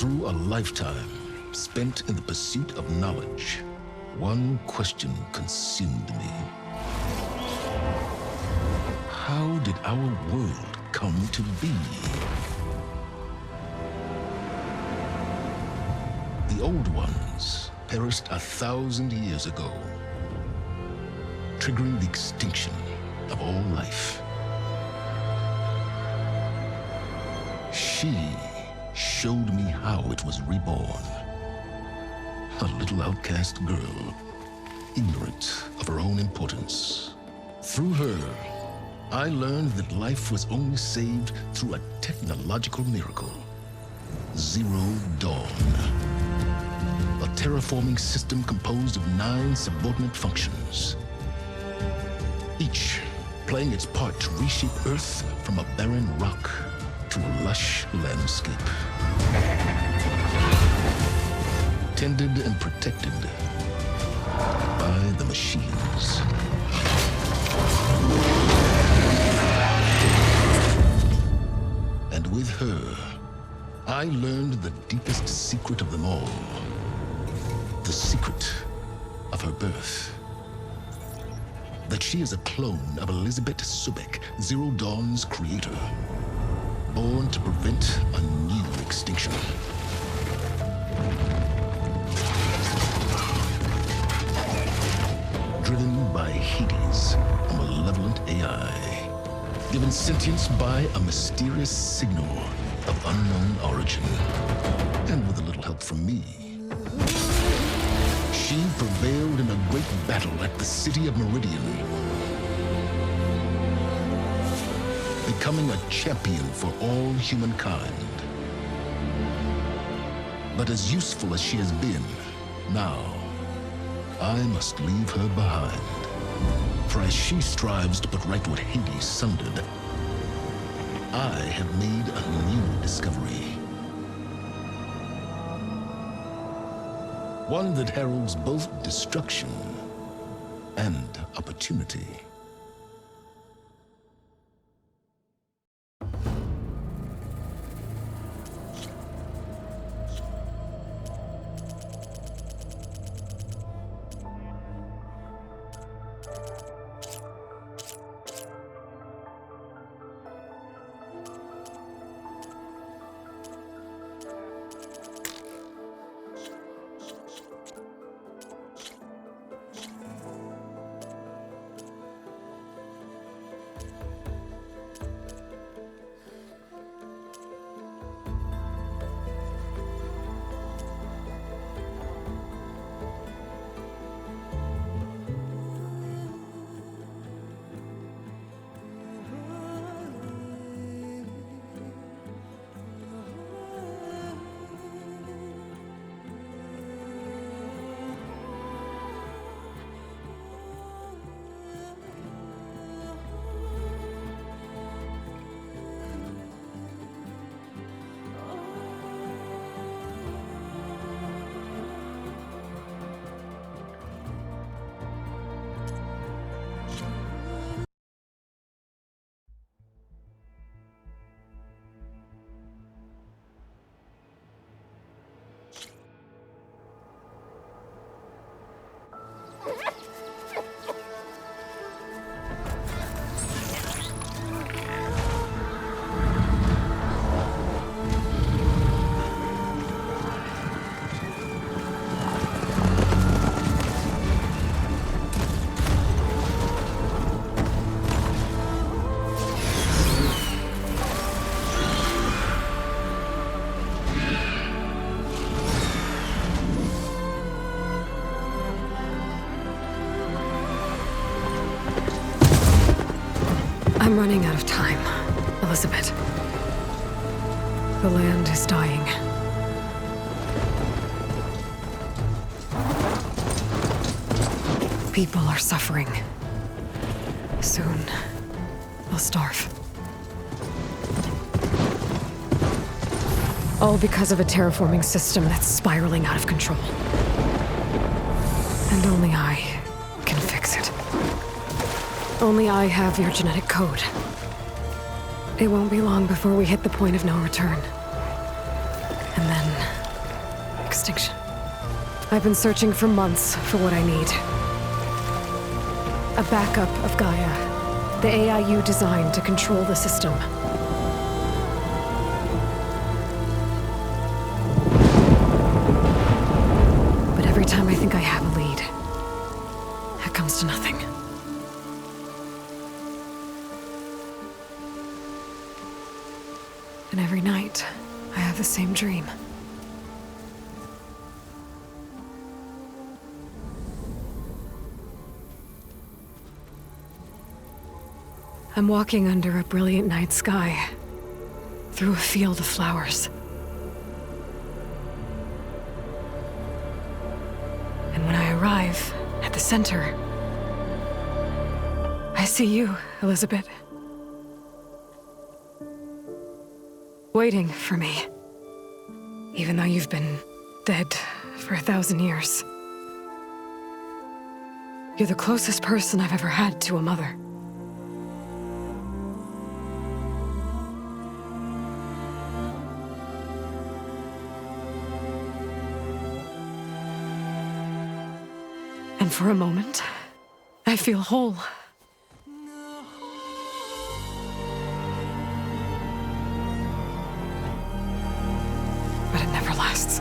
Through a lifetime spent in the pursuit of knowledge, one question consumed me. How did our world come to be? The old ones perished 1,000 years ago, triggering the extinction of all life. She showed me how it was reborn. A little outcast girl, ignorant of her own importance. Through her, I learned that life was only saved through a technological miracle. Zero Dawn. A terraforming system composed of 9 subordinate functions, each playing its part to reshape Earth from a barren rock to a lush landscape. Tended and protected by the machines. And with her, I learned the deepest secret of them all. The secret of her birth. That she is a clone of Elizabeth Sobek, Zero Dawn's creator. Born to prevent a new extinction. Driven by Hades, a malevolent AI. Given sentience by a mysterious signal of unknown origin. And with a little help from me, she prevailed in a great battle at the city of Meridian, becoming a champion for all humankind. But as useful as she has been, now I must leave her behind. For as she strives to put right what Hades sundered, I have made a new discovery. One that heralds both destruction and opportunity. I'm running out of time, Elizabeth. The land is dying. People are suffering. Soon, they'll starve. All because of a terraforming system that's spiraling out of control. And only I can fix it. Only I have your genetic code. It won't be long before we hit the point of no return. And then extinction. I've been searching for months for what I need. A backup of Gaia, the AIU designed to control the system. But every time I think I have a lead, it comes to nothing. And every night, I have the same dream. I'm walking under a brilliant night sky, through a field of flowers. And when I arrive at the center, I see you, Elizabeth. Waiting for me. Even though you've been dead for 1,000 years. You're the closest person I've ever had to a mother. And for a moment, I feel whole. But it never lasts.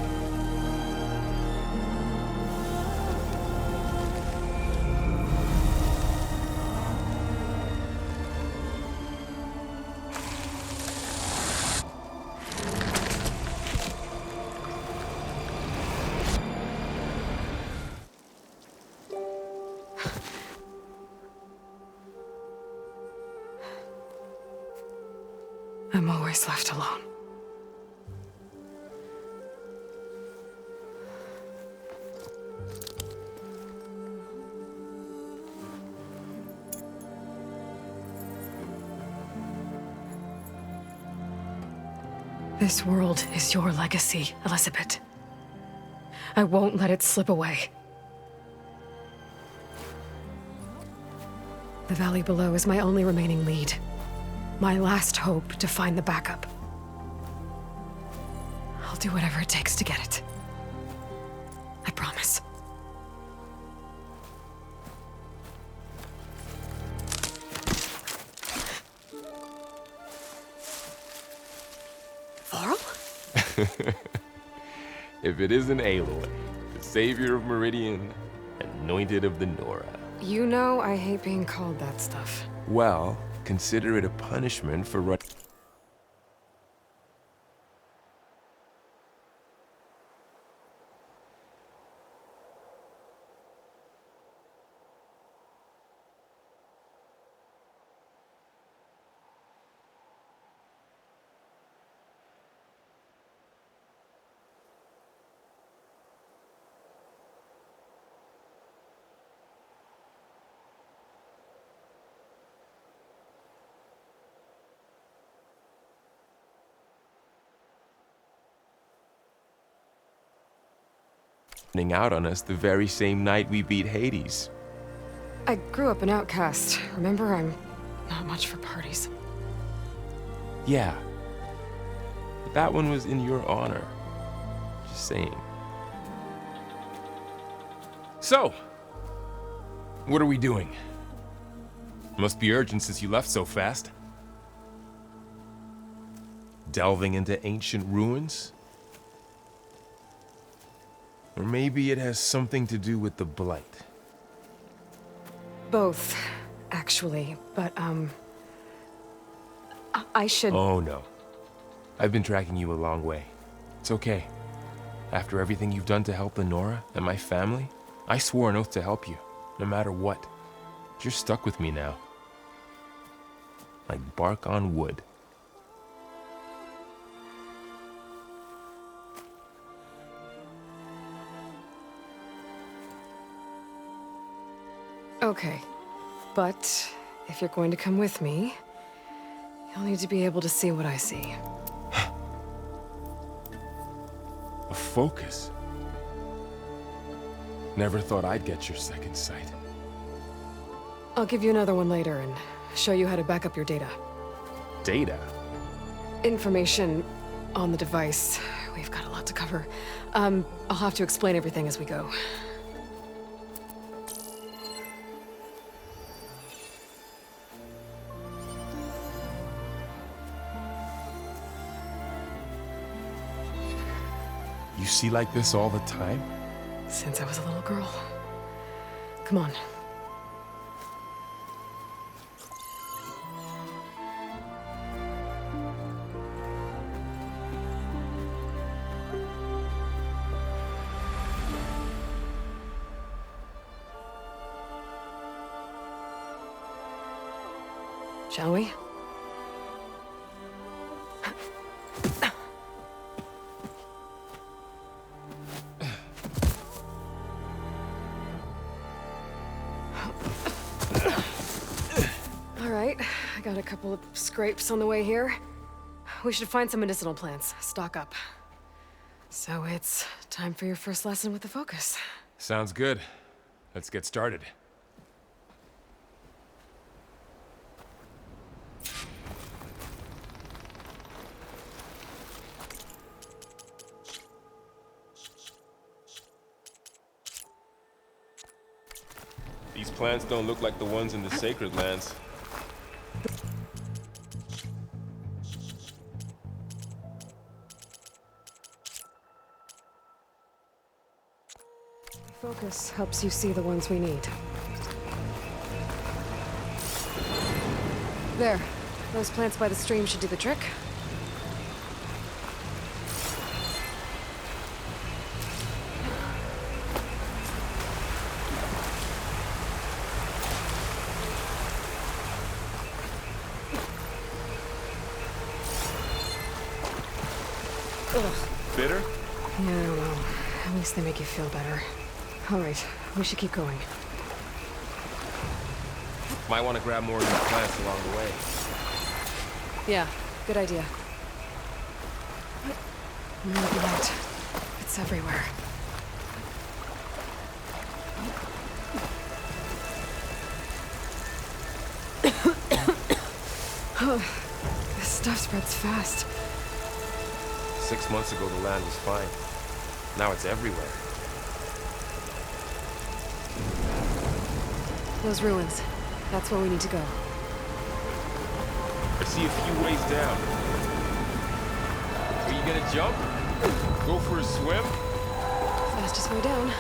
I'm always left alone. This world is your legacy, Elizabeth. I won't let it slip away. The valley below is my only remaining lead. My last hope to find the backup. I'll do whatever it takes to get it. I promise. Varl? If it isn't Aloy, the savior of Meridian, anointed of the Nora. You know I hate being called that stuff. Well, consider it a punishment for running out on us the very same night we beat Hades. I grew up an outcast. Remember, I'm not much for parties. Yeah. But that one was in your honor. Just saying. So, what are we doing? Must be urgent since you left so fast. Delving into ancient ruins? Or maybe it has something to do with the Blight. Both, actually, but, I should... Oh, no. I've been tracking you a long way. It's okay. After everything you've done to help the Nora and my family, I swore an oath to help you, no matter what. You're stuck with me now. Like bark on wood. Okay, but if you're going to come with me, you'll need to be able to see what I see. A focus? Never thought I'd get your second sight. I'll give you another one later and show you how to back up your data. Data? Information on the device we've got a lot to cover. I'll have to explain everything as we go. You see like this all the time? Since I was a little girl. Come on. Shall we? All right, I got a couple of scrapes on the way here. We should find some medicinal plants, stock up. So it's time for your first lesson with the Focus. Sounds good. Let's get started. These plants don't look like the ones in the Sacred Lands. Focus helps you see the ones we need. There. Those plants by the stream should do the trick. Ugh. Bitter? Yeah, I don't know. At least they make you feel better. All right, we should keep going. Might want to grab more of these plants along the way. Yeah, good idea. More blood. It's everywhere. This stuff spreads fast. 6 months ago, the land was fine. Now it's everywhere. Those ruins. That's where we need to go. I see a few ways down. Are you gonna jump? Go for a swim? Fastest way down.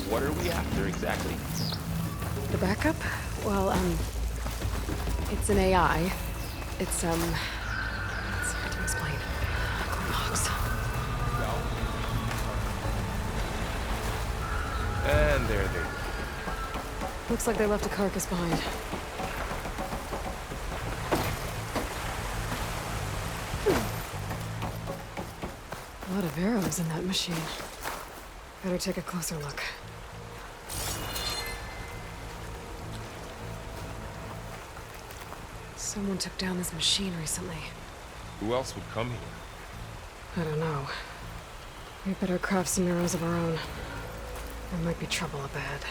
What are we after exactly? The backup? Well, it's an AI. It's hard to explain. Cornbox. And there they go. Looks like they left a carcass behind. A lot of arrows in that machine. Better take a closer look. Someone took down this machine recently. Who else would come here? I don't know. We better craft some arrows of our own. There might be trouble up ahead.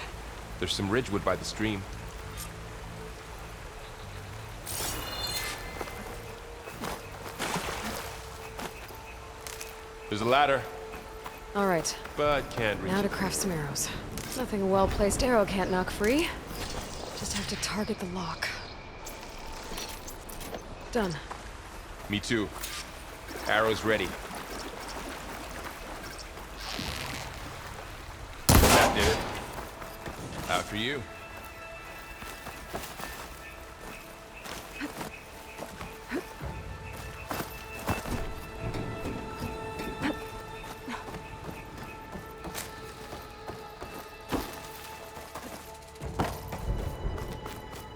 There's some ridgewood by the stream. There's a ladder, All right, but can't reach now to it. craft some arrows. Nothing a well-placed arrow can't knock free. Just have to target the lock. Done. Me too. Arrows ready. That did it. After you.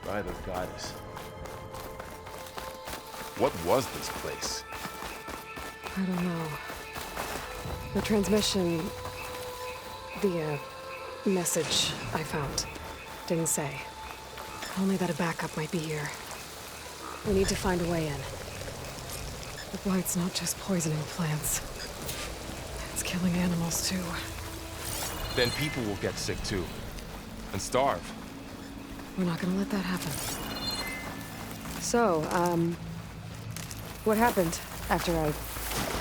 By the goddess. What was this place? I don't know. The transmission... the, message I found didn't say. Only that a backup might be here. We need to find a way in. The blight's not just poisoning plants. It's killing animals, too. Then people will get sick too. And starve. We're not gonna let that happen. So, what happened after I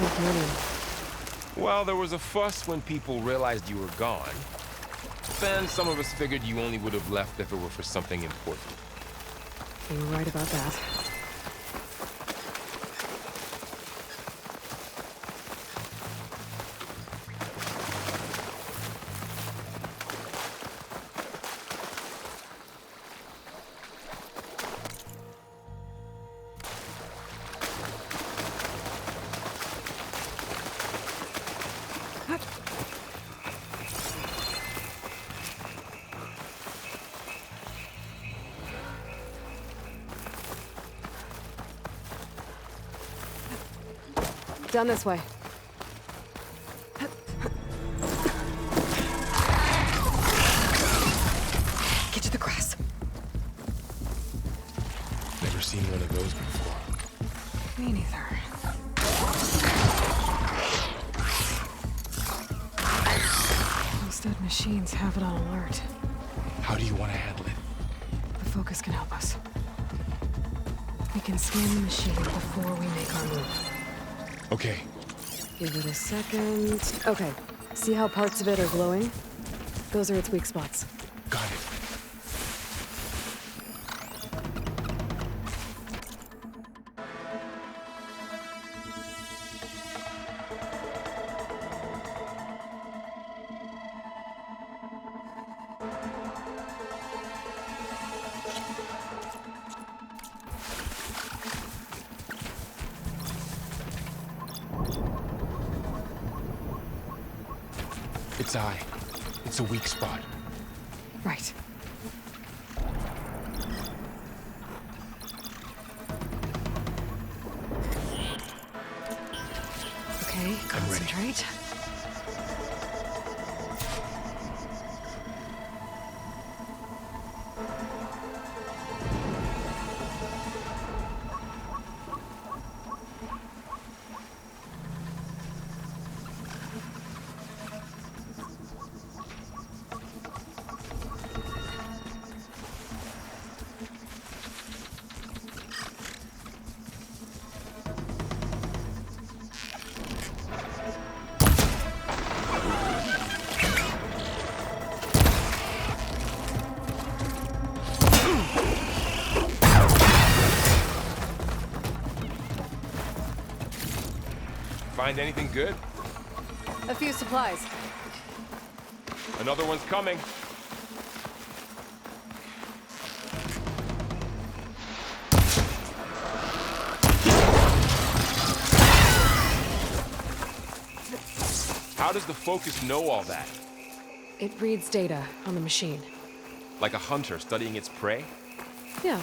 went in? Well, there was a fuss when people realized you were gone. Then some of us figured you only would have left if it were for something important. You were right about that. Down this way. Get to the grass. Never seen one of those before. Me neither. Those dead machines have it on alert. How do you want to handle it? The focus can help us. We can scan the machine before we make our move. Okay. Give it a second. Okay. See how parts of it are glowing? Those are its weak spots. Got it. Its eye. It's a weak spot. Right. Okay, concentrate. Find anything good? A few supplies. Another one's coming. How does the focus know all that? It reads data on the machine. Like a hunter studying its prey? Yeah,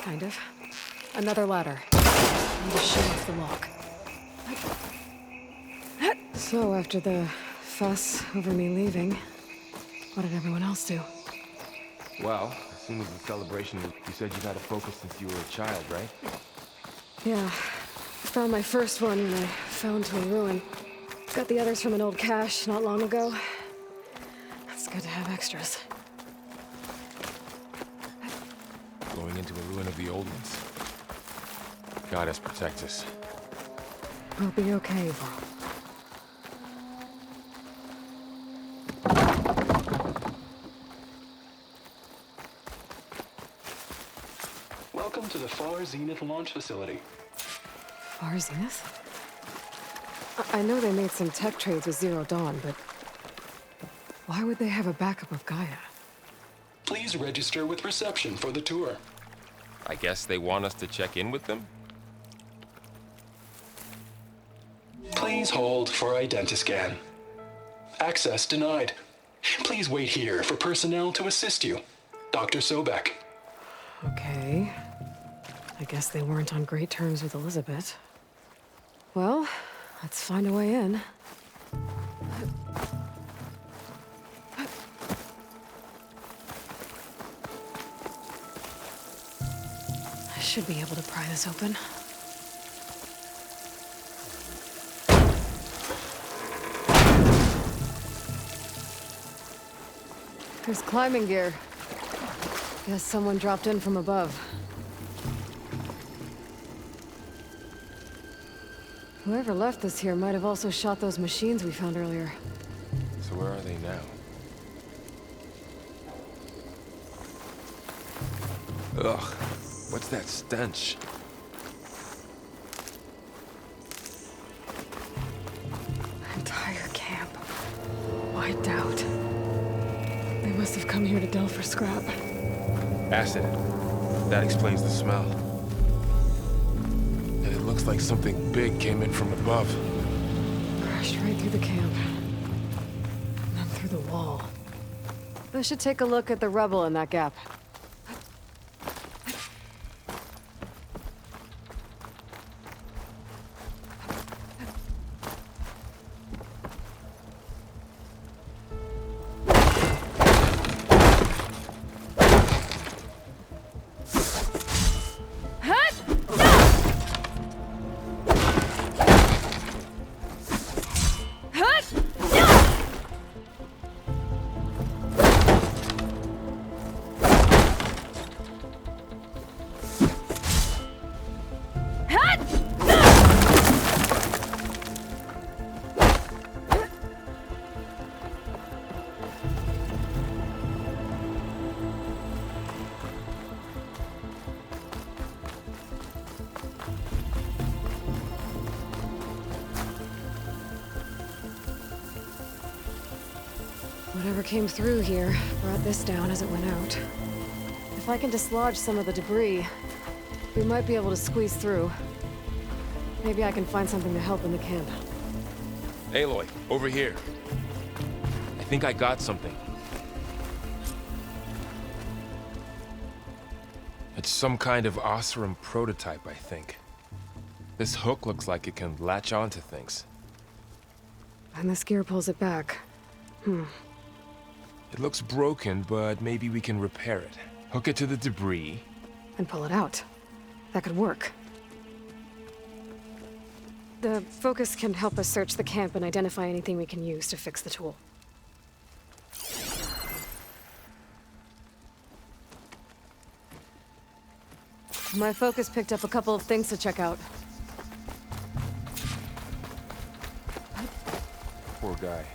kind of. Another ladder. And the shield the lock. So after the fuss over me leaving, what did everyone else do? Well, as soon as the celebration, you said you've had a focus since you were a child, right? Yeah, found my first one when I fell into a ruin. Got the others from an old cache not long ago. It's good to have extras. Going into a ruin of the old ones. Goddess protect us. We'll be okay, bro. Welcome to the Far Zenith launch facility. Far Zenith? I know they made some tech trades with Zero Dawn, but why would they have a backup of Gaia? Please register with reception for the tour. I guess they want us to check in with them? Please hold for identiscan. Access denied. Please wait here for personnel to assist you. Dr. Sobek. Okay. I guess they weren't on great terms with Elizabeth. Well, let's find a way in. Should be able to pry this open. There's climbing gear. Guess someone dropped in from above. Whoever left this here might have also shot those machines we found earlier. So where are they now? Ugh, what's that stench? Entire camp. Wiped out. They must have come here to delve for scrap. Acid. That explains the smell. And it looks like something big came in from above. Crashed right through the camp. And then through the wall. I should take a look at the rubble in that gap. Whatever came through here brought this down as it went out. If I can dislodge some of the debris, we might be able to squeeze through. Maybe I can find something to help in the camp. Aloy, over here. I think I got something. It's some kind of Oseram prototype, I think. This hook looks like it can latch onto things. And this gear pulls it back. It looks broken, but maybe we can repair it. Hook it to the debris. And pull it out. That could work. The focus can help us search the camp and identify anything we can use to fix the tool. My focus picked up a couple of things to check out. Poor guy.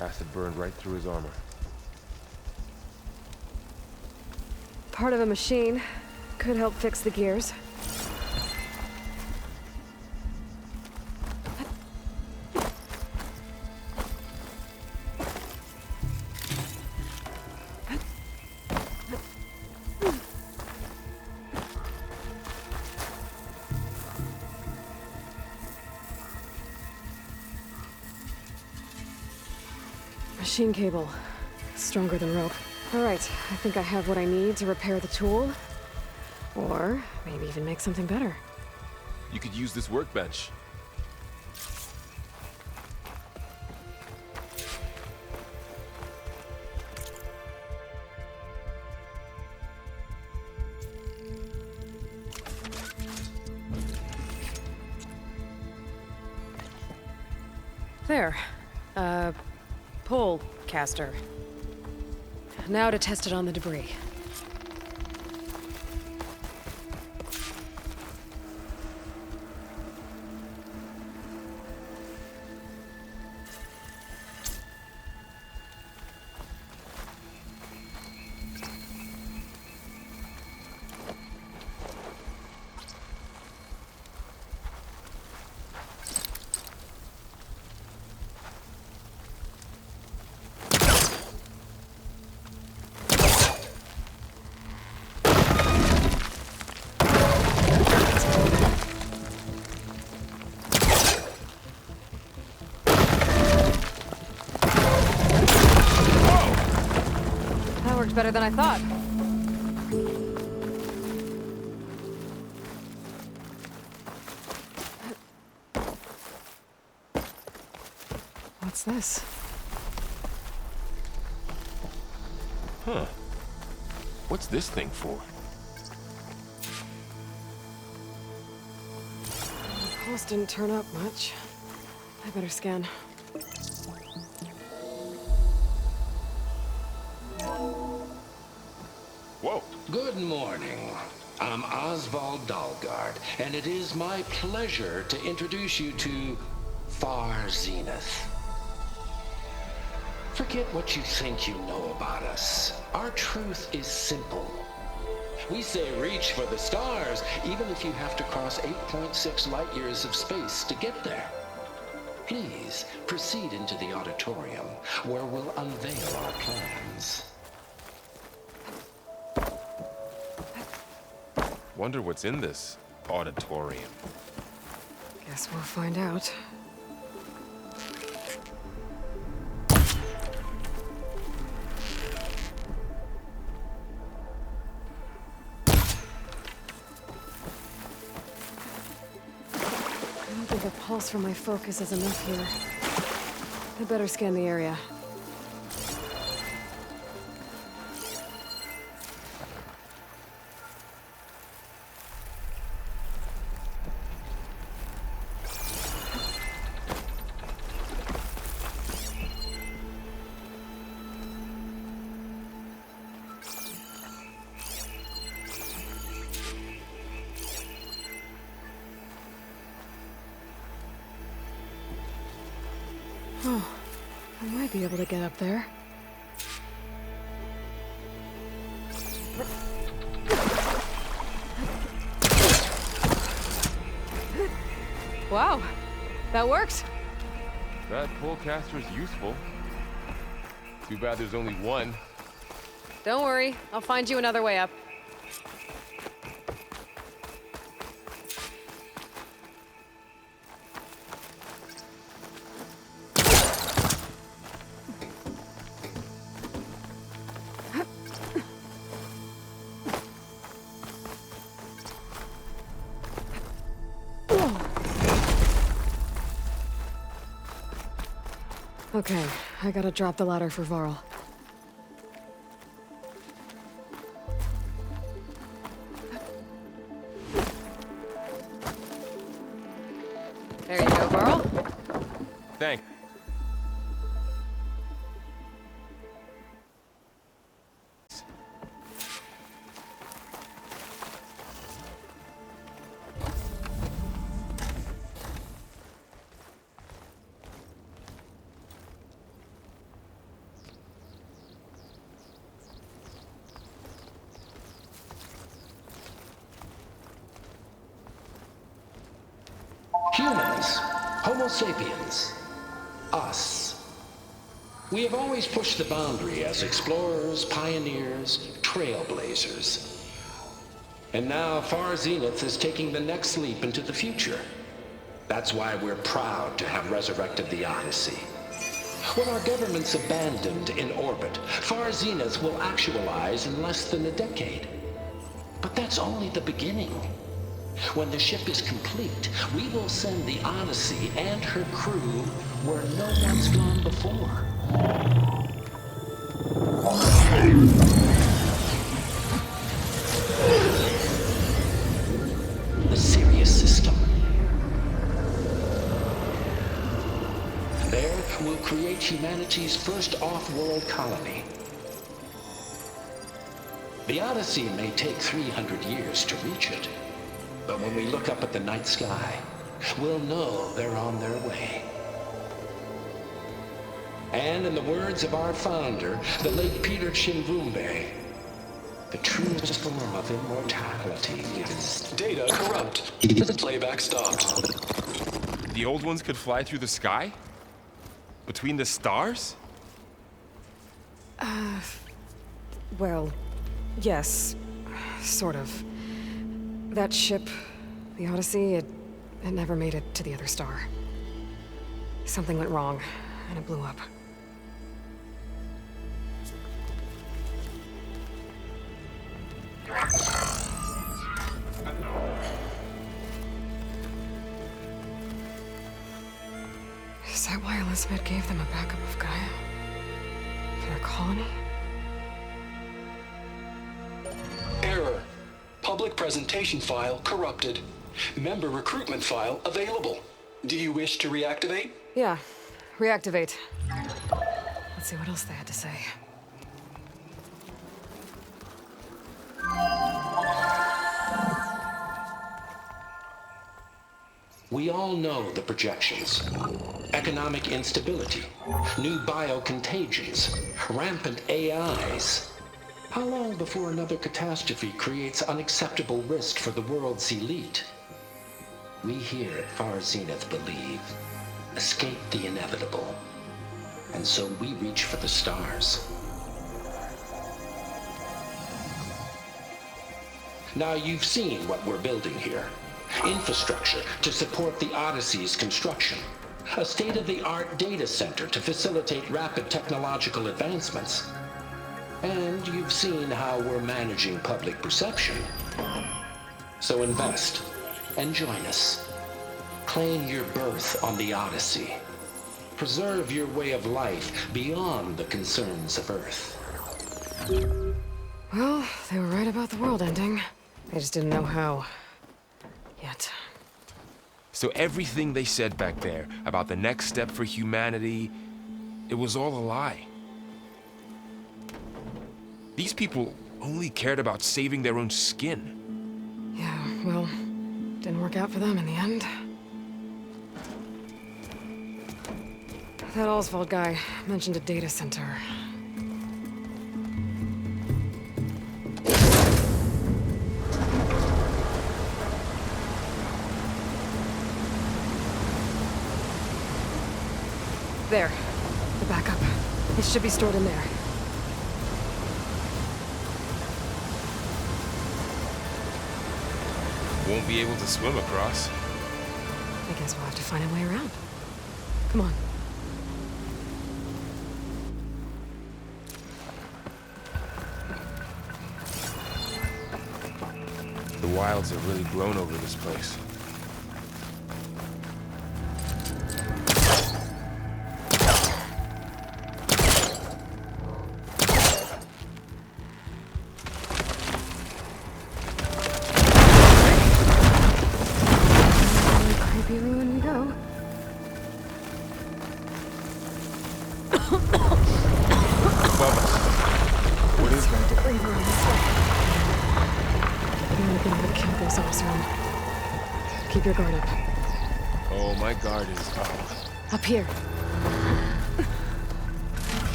Acid burned right through his armor. Part of a machine. Could help fix the gears. Machine cable. Stronger than rope. All right, I think I have what I need to repair the tool. Or maybe even make something better. You could use this workbench. There. Pole caster. Now to test it on the debris. That worked better than I thought. What's this? Huh. What's this thing for? Pulse didn't turn up much. I better scan. Whoa. Good morning. I'm Oswald Dalgard, and it is my pleasure to introduce you to Far Zenith. Forget what you think you know about us. Our truth is simple. We say reach for the stars, even if you have to cross 8.6 light years of space to get there. Please proceed into the auditorium, where we'll unveil our plans. Wonder what's in this auditorium. Guess we'll find out. I don't think a pulse from my focus is enough here. I better scan the area. Oh, I might be able to get up there. Wow, that worked. That pullcaster's useful. Too bad there's only one. Don't worry, I'll find you another way up. Okay, I gotta drop the ladder for Varl. There you go, Varl. Thanks. Humans, Homo sapiens, us. We have always pushed the boundary as explorers, pioneers, trailblazers. And now Far Zenith is taking the next leap into the future. That's why we're proud to have resurrected the Odyssey. When our government's abandoned in orbit, Far Zenith will actualize in less than a decade. But that's only the beginning. When the ship is complete, we will send the Odyssey and her crew where no one's gone before. The Sirius system. There, we'll create humanity's first off-world colony. The Odyssey may take 300 years to reach it. But when we look up at the night sky, we'll know they're on their way. And in the words of our founder, the late Peter Chimvumbe, the truest form of immortality is... Data corrupt. Playback stopped. The old ones could fly through the sky? Between the stars? Well, yes, sort of. That ship, the Odyssey, it never made it to the other star. Something went wrong, and it blew up. Is that why Elizabeth gave them a backup of Gaia? For their colony? Error. Public presentation file corrupted. Member recruitment file available. Do you wish to reactivate? Yeah, reactivate. Let's see what else they had to say. We all know the projections. Economic instability, new biocontagions, rampant AIs. How long before another catastrophe creates unacceptable risk for the world's elite? We here at Far Zenith believe, escape the inevitable. And so we reach for the stars. Now you've seen what we're building here. Infrastructure to support the Odyssey's construction. A state-of-the-art data center to facilitate rapid technological advancements. And you've seen how we're managing public perception. So invest and join us. Claim your berth on the Odyssey. Preserve your way of life beyond the concerns of Earth. Well, they were right about the world ending. They just didn't know how. Yet. So everything they said back there about the next step for humanity, it was all a lie. These people only cared about saving their own skin. Yeah, well, didn't work out for them in the end. That Oswald guy mentioned a data center. There. The backup. It should be stored in there. Won't be able to swim across. I guess we'll have to find a way around. Come on. The wilds have really grown over this place. Keep your guard up. Oh, my guard is up. Up here.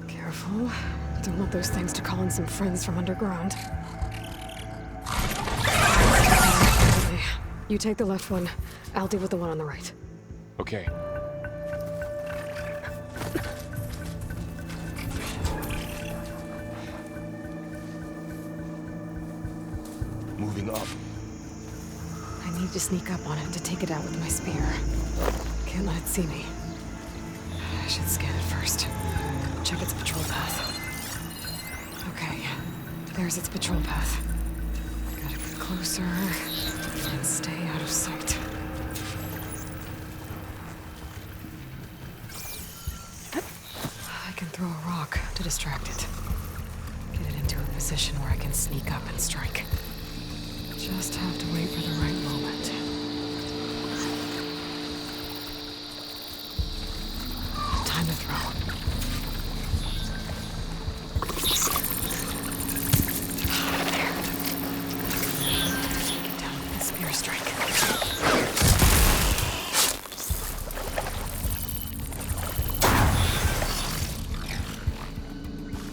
Careful. Don't want those things to call in some friends from underground. You take the left one. I'll deal with the one on the right. Okay. Moving up. I need to sneak up on it to take it out with my spear. Can't let it see me. I should scan it first. Check its patrol path. Okay, there's its patrol path. Gotta get closer and stay out of sight. I can throw a rock to distract it. Get it into a position where I can sneak up and strike. Just have to wait for the right moment. Time to throw. There. Get down with the spear strike.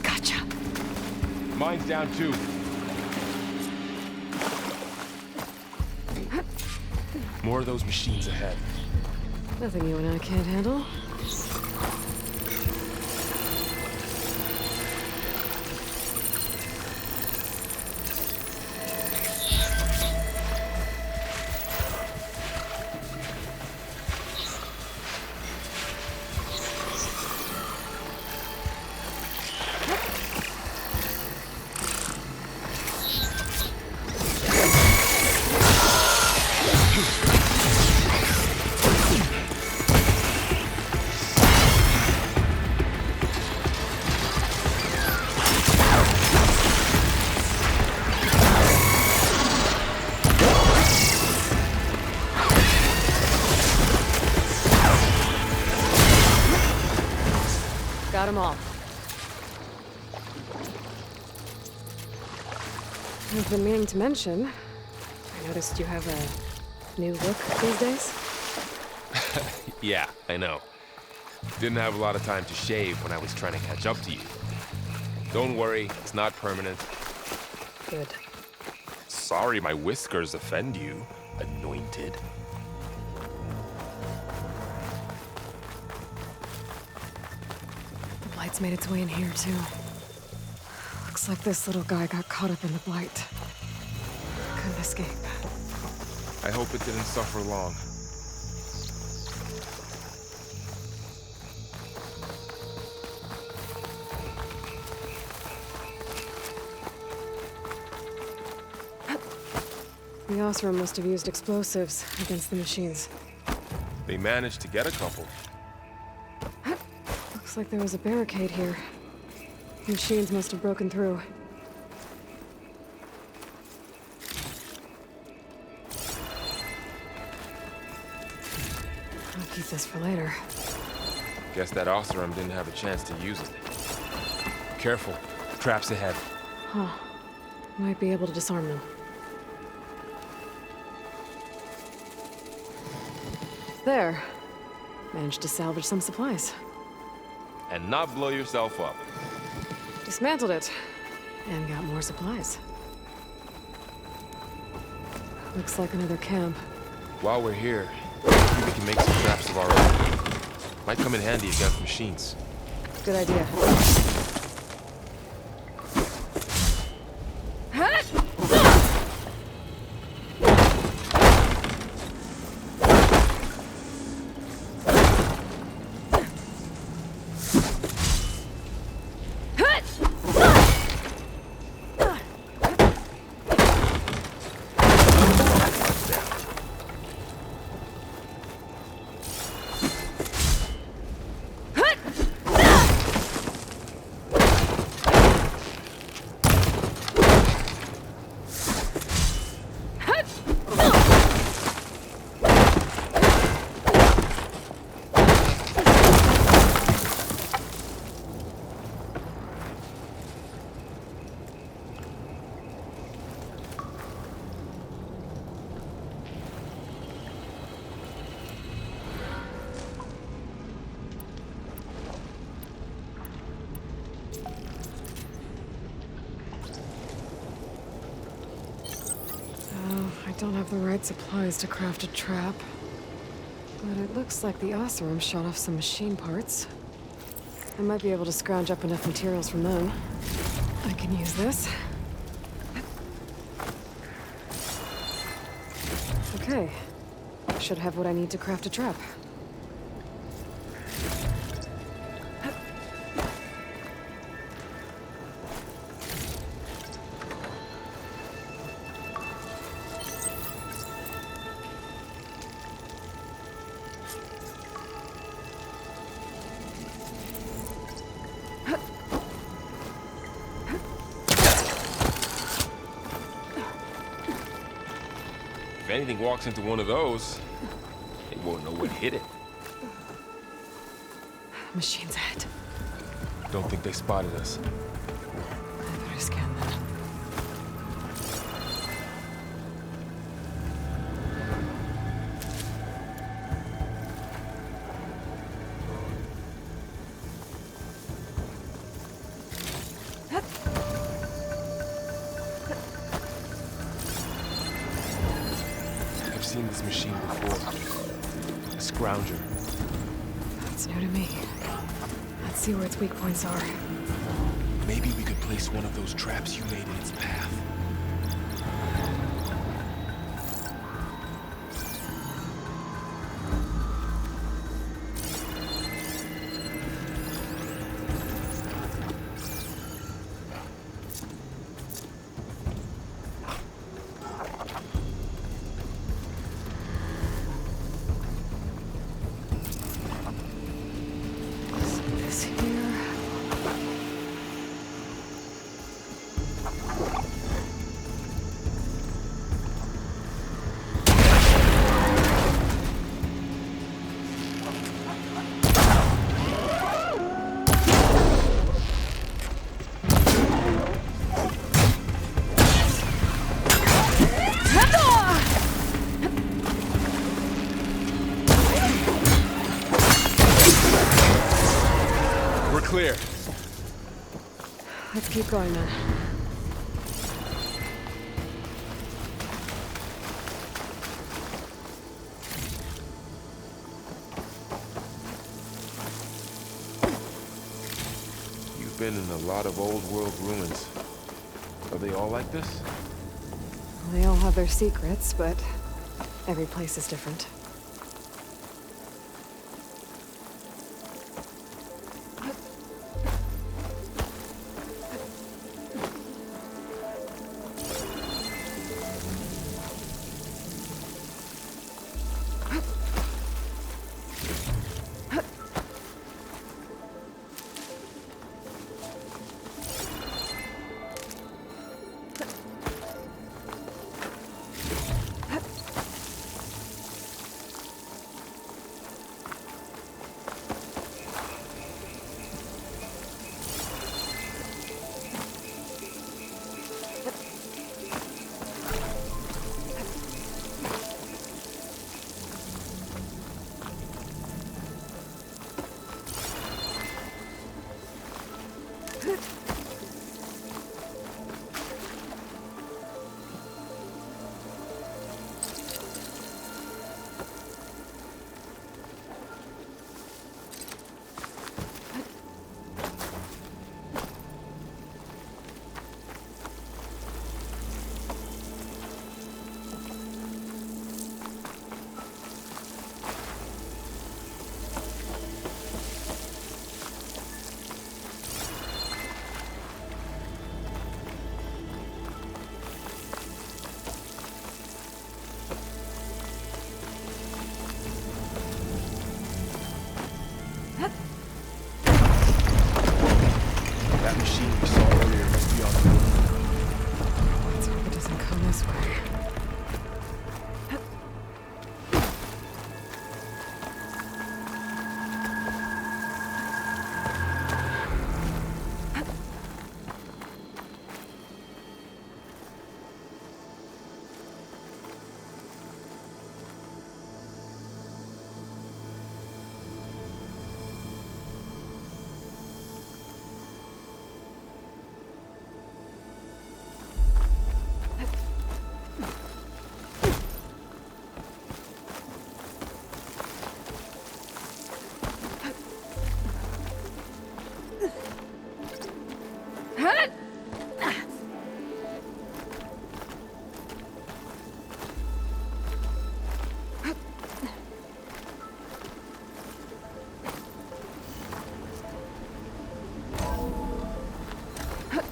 Gotcha. Mine's down too. More of those machines ahead. Nothing you and I can't handle. got them all. I've been meaning to mention, I noticed you have a new look these days. Yeah, I know. Didn't have a lot of time to shave when I was trying to catch up to you. Don't worry, it's not permanent. Good. Sorry my whiskers offend you, anointed. The Blight's made its way in here, too. Looks like this little guy got caught up in the Blight. Couldn't escape. I hope it didn't suffer long. The Oseram must have used explosives against the machines. They managed to get a couple. Looks like there was a barricade here. The machines must have broken through. I'll keep this for later. Guess that Oseram didn't have a chance to use it. Careful. Traps ahead. Huh. Might be able to disarm them. There. Managed to salvage some supplies. And not blow yourself up. Dismantled it. And got more supplies. Looks like another camp. While we're here, maybe we can make some traps of our own. Might come in handy against machines. Good idea. I don't have the right supplies to craft a trap. But it looks like the Oseram shot off some machine parts. I might be able to scrounge up enough materials from them. I can use this. Okay. Should have what I need to craft a trap. If anything walks into one of those, they won't know what hit it. Machine's ahead. Don't think they spotted us. I better scan them. I've seen this machine before. A scrounger. That's new to me. Let's see where its weak points are. Maybe we could place one of those traps you made in its path. This here. clear. Let's keep going then. You've been in a lot of old world ruins. Are they all like this? They all have their secrets, but every place is different. That machine we saw earlier must be on the move. Let's hope it doesn't come this way.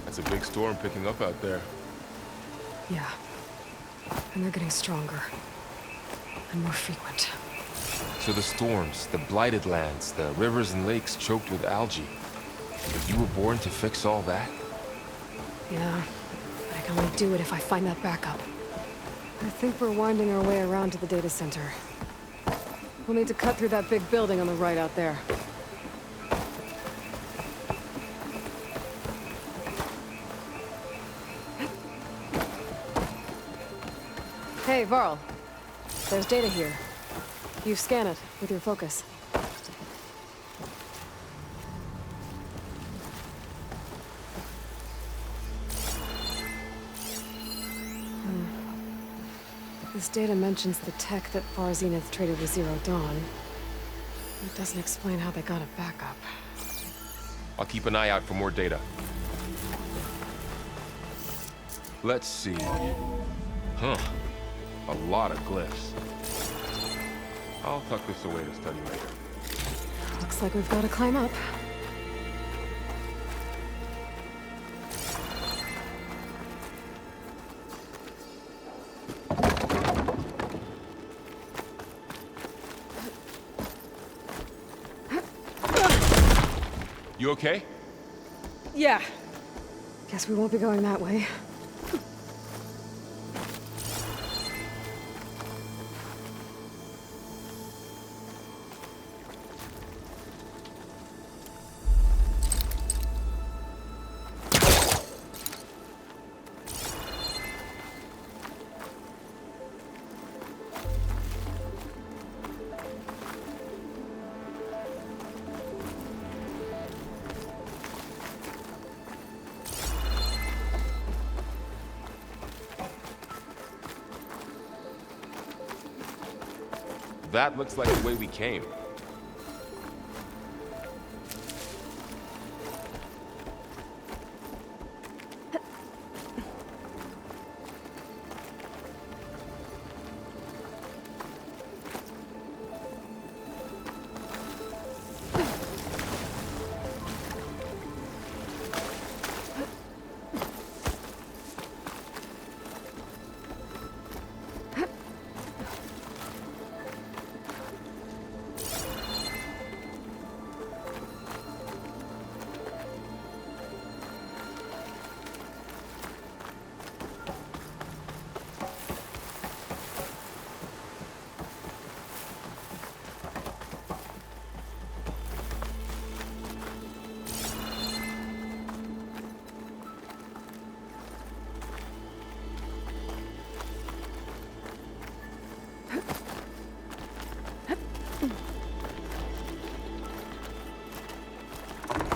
That's a big storm picking up out there. Yeah. And they're getting stronger. And more frequent. So the storms, the blighted lands, the rivers and lakes choked with algae. You were born to fix all that? Yeah. But I can only do it if I find that backup. I think we're winding our way around to the data center. We'll need to cut through that big building on the right out there. Hey, Varl. There's data here. You scan it with your focus. This data mentions the tech that Far Zenith traded with Zero Dawn. It doesn't explain how they got it back up. I'll keep an eye out for more data. Let's see. Huh. A lot of glyphs. I'll tuck this away to study later. Looks like we've got to climb up. You okay? Yeah. Guess we won't be going that way. that looks like the way we came.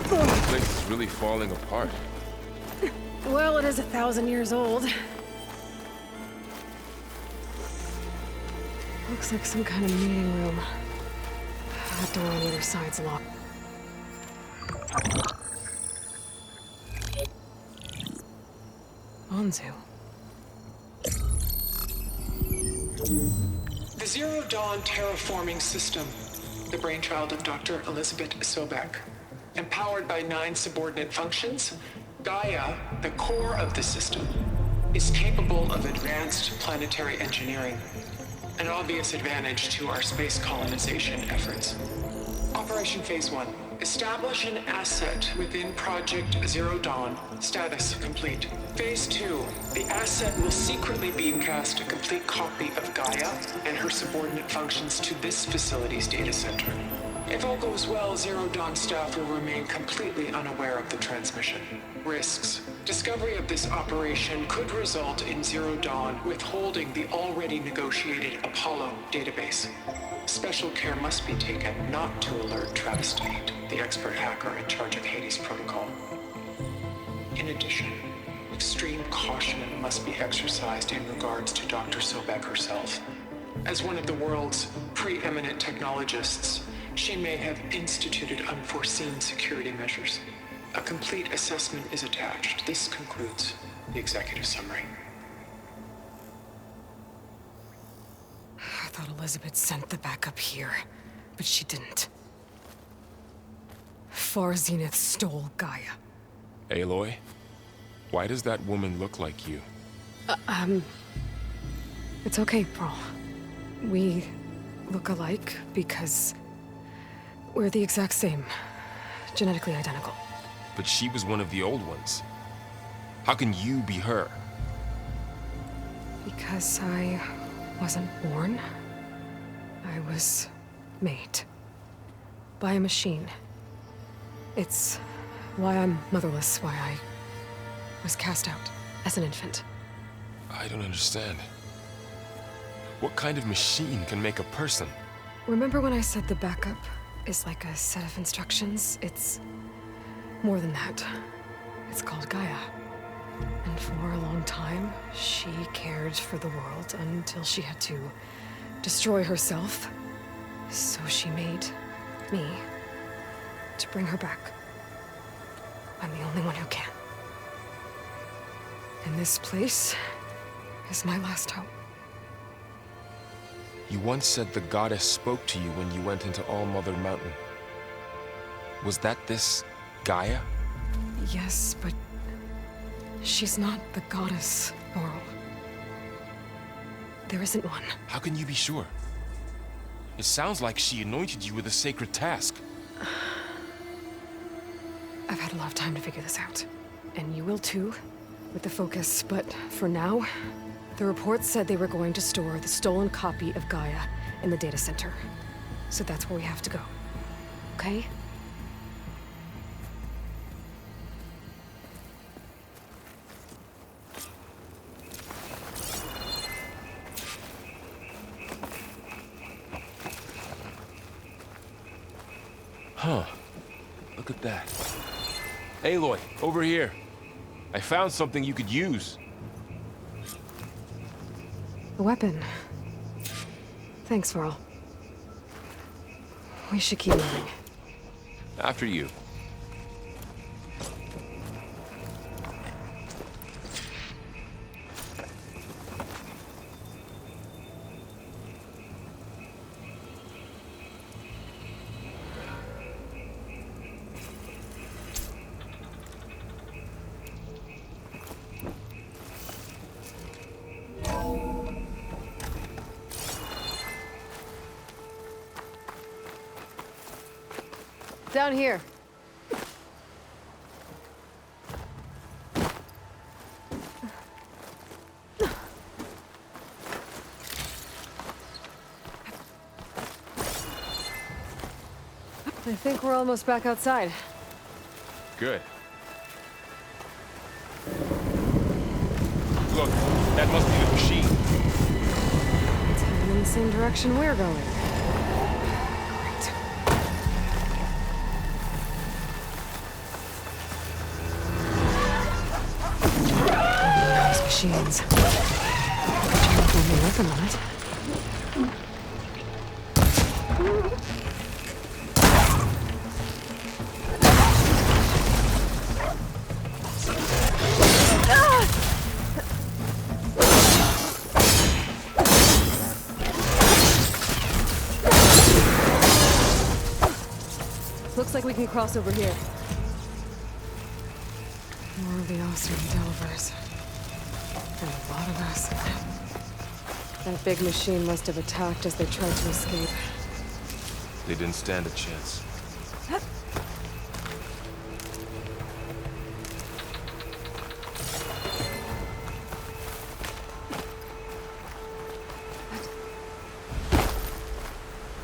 This place is really falling apart. Well, it is 1,000 years old. Looks like some kind of meeting room. That door on either side's locked. Anzu. The Zero Dawn terraforming system, the brainchild of Dr. Elizabeth Sobek. Empowered by 9 subordinate functions, Gaia, the core of the system, is capable of advanced planetary engineering, an obvious advantage to our space colonization efforts. Operation Phase 1. Establish an asset within Project Zero Dawn. Status complete. Phase 2. The asset will secretly beamcast a complete copy of Gaia and her subordinate functions to this facility's data center. If all goes well, Zero Dawn staff will remain completely unaware of the transmission. Risks. Discovery of this operation could result in Zero Dawn withholding the already negotiated Apollo database. Special care must be taken not to alert Travis Tate, the expert hacker in charge of Hades Protocol. In addition, extreme caution must be exercised in regards to Dr. Sobek herself. As one of the world's preeminent technologists, she may have instituted unforeseen security measures. A complete assessment is attached. This concludes the executive summary. I thought Elizabeth sent the backup here, but she didn't. Far Zenith stole Gaia. Aloy? Why does that woman look like you? It's okay, Pearl. We look alike because we're the exact same. Genetically identical. But she was one of the old ones. How can you be her? Because I wasn't born. I was made. By a machine. It's why I'm motherless, why I was cast out as an infant. I don't understand. What kind of machine can make a person? Remember when I said the backup is like a set of instructions? It's more than that. It's called Gaia. And for a long time, she cared for the world until she had to destroy herself. So she made me to bring her back. I'm the only one who can. And this place is my last hope. You once said the goddess spoke to you when you went into All-Mother Mountain. Was that this Gaia? Yes, but she's not the goddess, Laurel. There isn't one. How can you be sure? It sounds like she anointed you with a sacred task. I've had a lot of time to figure this out. And you will too, with the focus. But for now, the reports said they were going to store the stolen copy of Gaia in the data center. So that's where we have to go. Okay? Huh. Look at that. Aloy, over here. I found something you could use. A weapon. Thanks, Varl. We should keep moving. After you. Down here. I think we're almost back outside. Good. Look, that must be the machine. It's heading in the same direction we're going. Great. Those machines. Could you have only work a minute? Looks like we can cross over here. More of the Oseram Delvers. And a lot of us. That big machine must have attacked as they tried to escape. They didn't stand a chance.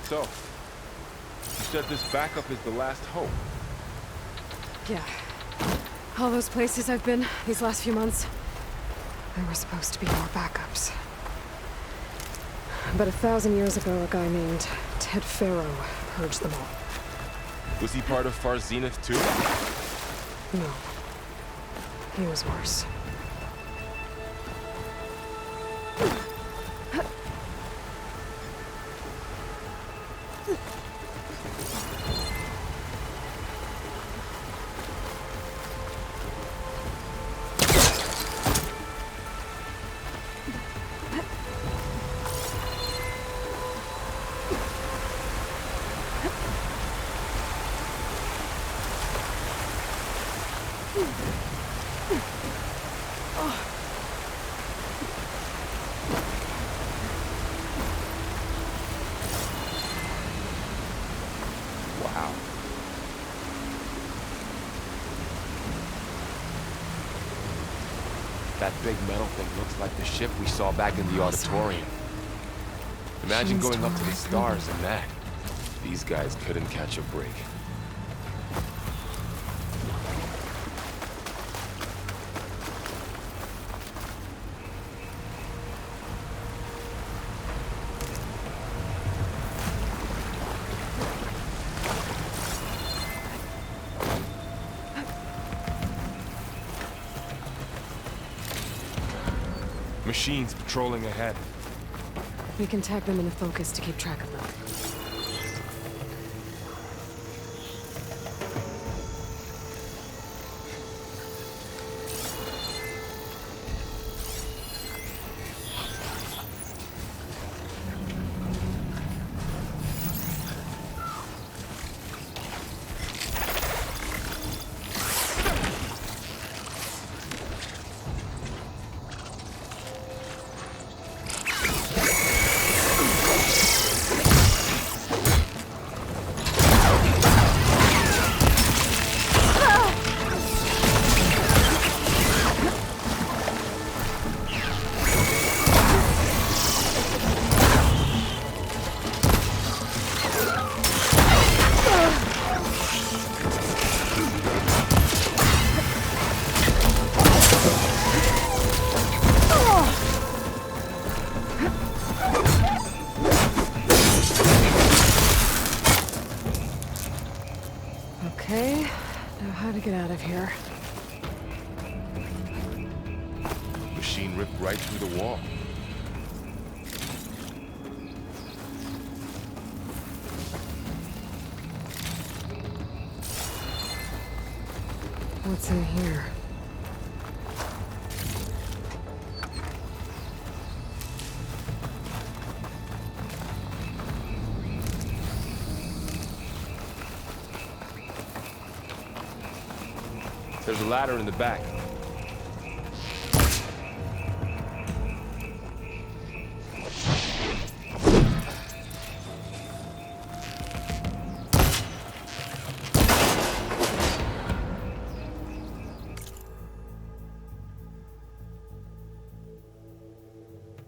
So, you said this backup is the last hope. Yeah. All those places I've been these last few months, there were supposed to be more backups. But 1,000 years ago, a guy named Ted Faro purged them all. Was he part of Far Zenith too? No. He was worse. Wow. That big metal thing looks like the ship we saw back in the auditorium. Imagine going up to the stars in that. These guys couldn't catch a break. Machines patrolling ahead. We can tag them in the focus to keep track of them. Okay, now how to get out of here. Machine ripped right through the wall. What's in here? There's a ladder in the back.